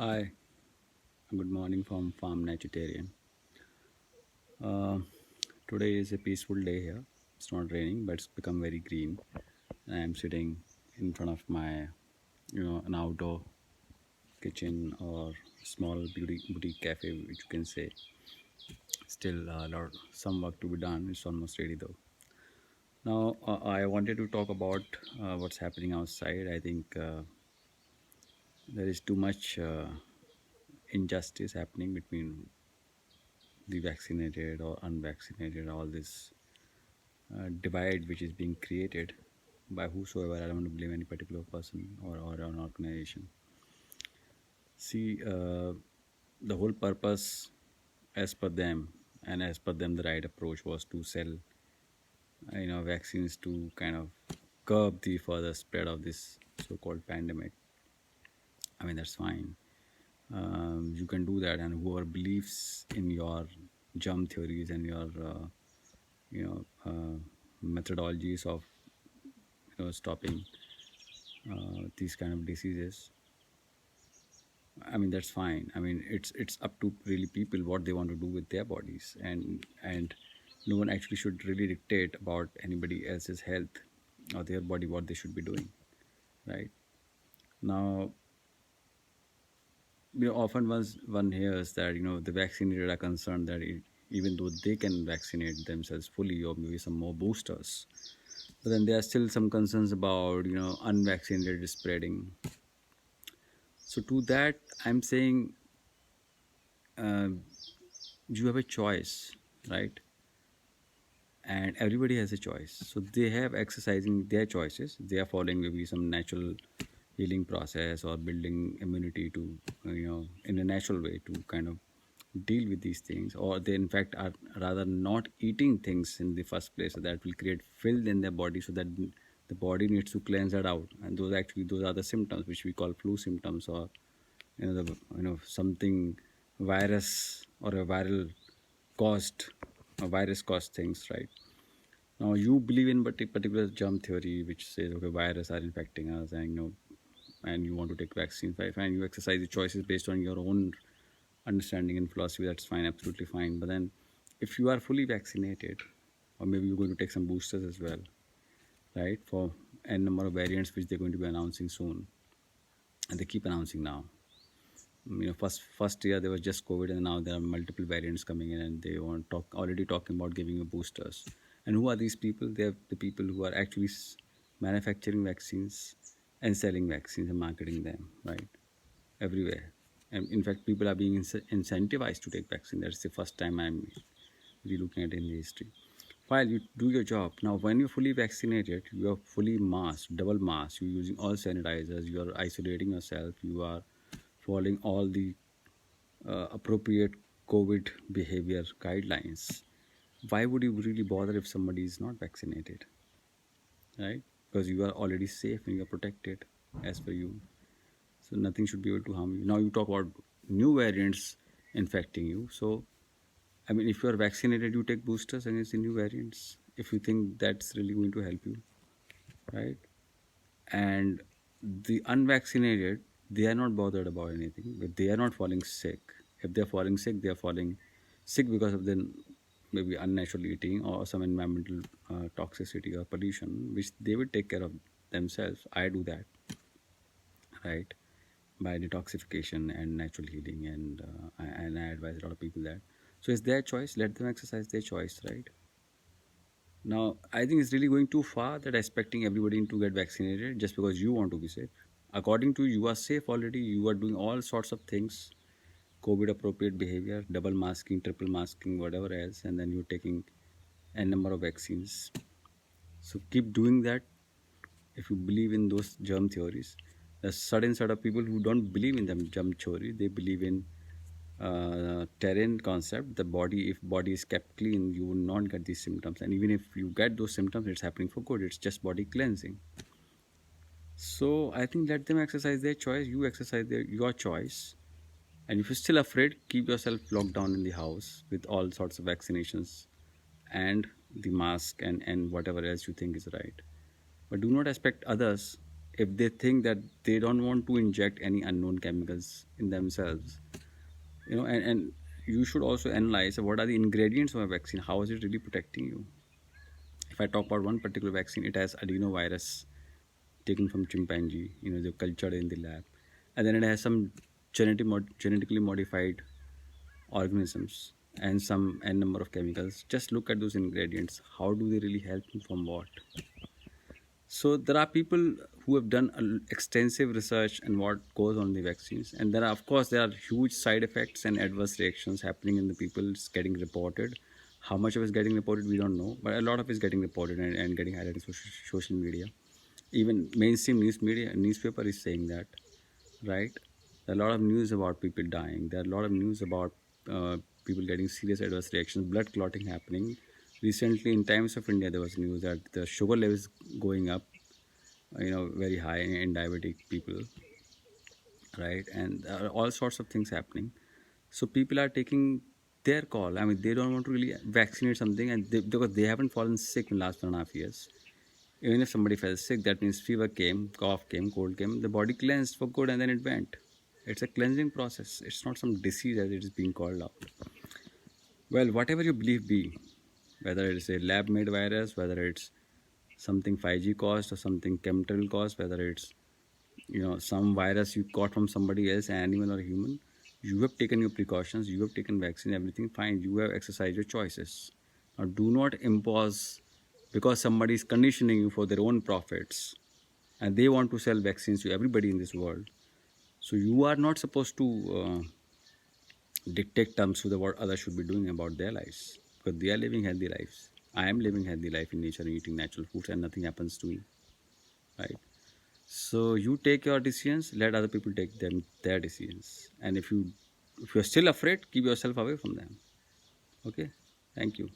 Hi, good morning from Farm Naturitarian. Uh, Today is a peaceful day here. It's not raining, but it's become very green. I'm sitting in front of my, an outdoor kitchen or small beauty boutique cafe, which you can say. Still, some work to be done. It's almost ready though. Now, I wanted to talk about what's happening outside. I think there is too much injustice happening between the vaccinated or unvaccinated. All this divide which is being created by whosoever. I don't want to blame any particular person or an organization. See, the whole purpose, as per them, and as per them, the right approach was to sell, vaccines to kind of curb the further spread of this so-called pandemic. I mean, that's fine. You can do that, and whoever believes in your germ theories and your, you know, methodologies of stopping these kind of diseases, I mean that's fine. I mean it's up to really people what they want to do with their bodies, and no one actually should really dictate about anybody else's health or their body what they should be doing, right? Now, often one hears that the vaccinated are concerned that even though they can vaccinate themselves fully or maybe some more boosters, but then there are still some concerns about unvaccinated spreading. So to that, I'm saying uh, you have a choice, right? And everybody has a choice, so they have exercising their choices. They are following maybe some natural healing process or building immunity to in a natural way to kind of deal with these things, or they in fact are rather not eating things in the first place, so that will create filth in their body, so that the body needs to cleanse that out, and those are the symptoms which we call flu symptoms, or something virus or a viral caused a virus caused things, right? Now you believe in particular germ theory, which says okay, viruses are infecting us, and and you want to take vaccines. Fine, you exercise the choices based on your own understanding and philosophy. That's fine, absolutely fine. But then, if you are fully vaccinated, or maybe you're going to take some boosters as well, right? For n number of variants which they're going to be announcing soon, and they keep announcing now. First year there was just COVID, and now there are multiple variants coming in, and they want already talking about giving you boosters. And who are these people? They're the people who are actually manufacturing vaccines and selling vaccines and marketing them, right? Everywhere. And in fact, people are being incentivized to take vaccine. That's the first time I'm really looking at in the history. While you do your job, now when you're fully vaccinated, you are fully masked, double masked. You're using all sanitizers. You are isolating yourself. You are following all the appropriate COVID behavior guidelines. Why would you really bother if somebody is not vaccinated, right? Because you are already safe and you are protected as per you. So nothing should be able to harm you. Now you talk about new variants infecting you. So, I mean, if you are vaccinated, you take boosters against the new variants if you think that's really going to help you, right? And the unvaccinated, they are not bothered about anything, but they are not falling sick. If they're falling sick, they are falling sick because of the maybe unnatural eating or some environmental toxicity or pollution, which they will take care of themselves. I do that, right? By detoxification and natural healing, and I advise a lot of people that. So it's their choice. Let them exercise their choice, right? Now, I think it's really going too far that expecting everybody to get vaccinated just because you want to be safe. According to you, are safe already. You are doing all sorts of things, COVID appropriate behavior, double masking, triple masking, whatever else, and then you're taking a number of vaccines. So keep doing that if you believe in those germ theories. There's certain sort of people who don't believe in them germ theory. They believe in terrain concept. The body, if body is kept clean, you will not get these symptoms, and even if you get those symptoms, it's happening for good. It's just body cleansing. So I think let them exercise their choice. You exercise your choice. And if you're still afraid, keep yourself locked down in the house with all sorts of vaccinations and the mask and whatever else you think is right. But do not expect others if they think that they don't want to inject any unknown chemicals in themselves, and you should also analyze what are the ingredients of a vaccine, how is it really protecting you. If I talk about one particular vaccine, it has adenovirus taken from chimpanzee, they're cultured in the lab, and then it has some genetically modified organisms and some n number of chemicals. Just look at those ingredients. How do they really help you from what? So there are people who have done extensive research on what goes on in the vaccines, and there are, of course, there are huge side effects and adverse reactions happening in the people. It's getting reported. How much of it is getting reported, we don't know, but a lot of it is getting reported and getting highlighted in social media. Even mainstream newspaper is saying that, right? There are a lot of news about people dying. There are a lot of news about people getting serious adverse reactions, blood clotting happening. Recently, in Times of India, there was news that the sugar levels going up, very high in diabetic people, right? And there are all sorts of things happening. So people are taking their call. I mean, they don't want to really vaccinate something, and because they haven't fallen sick in the last 1.5 years. Even if somebody fell sick, that means fever came, cough came, cold came, the body cleansed for good and then it went. It's a cleansing process. It's not some disease as it is being called out. Well, whatever your belief be, whether it's a lab made virus, whether it's something 5G caused or something chemical caused, whether it's some virus you caught from somebody else, an animal or a human, you have taken your precautions, you have taken vaccine, everything fine, you have exercised your choices. Now do not impose, because somebody is conditioning you for their own profits and they want to sell vaccines to everybody in this world. So you are not supposed to dictate terms to the what others should be doing about their lives, because they are living healthy lives. I am living healthy life in nature and eating natural foods and nothing happens to me, right? So you take your decisions, let other people take their decisions. And if you're still afraid, keep yourself away from them. Okay? Thank you.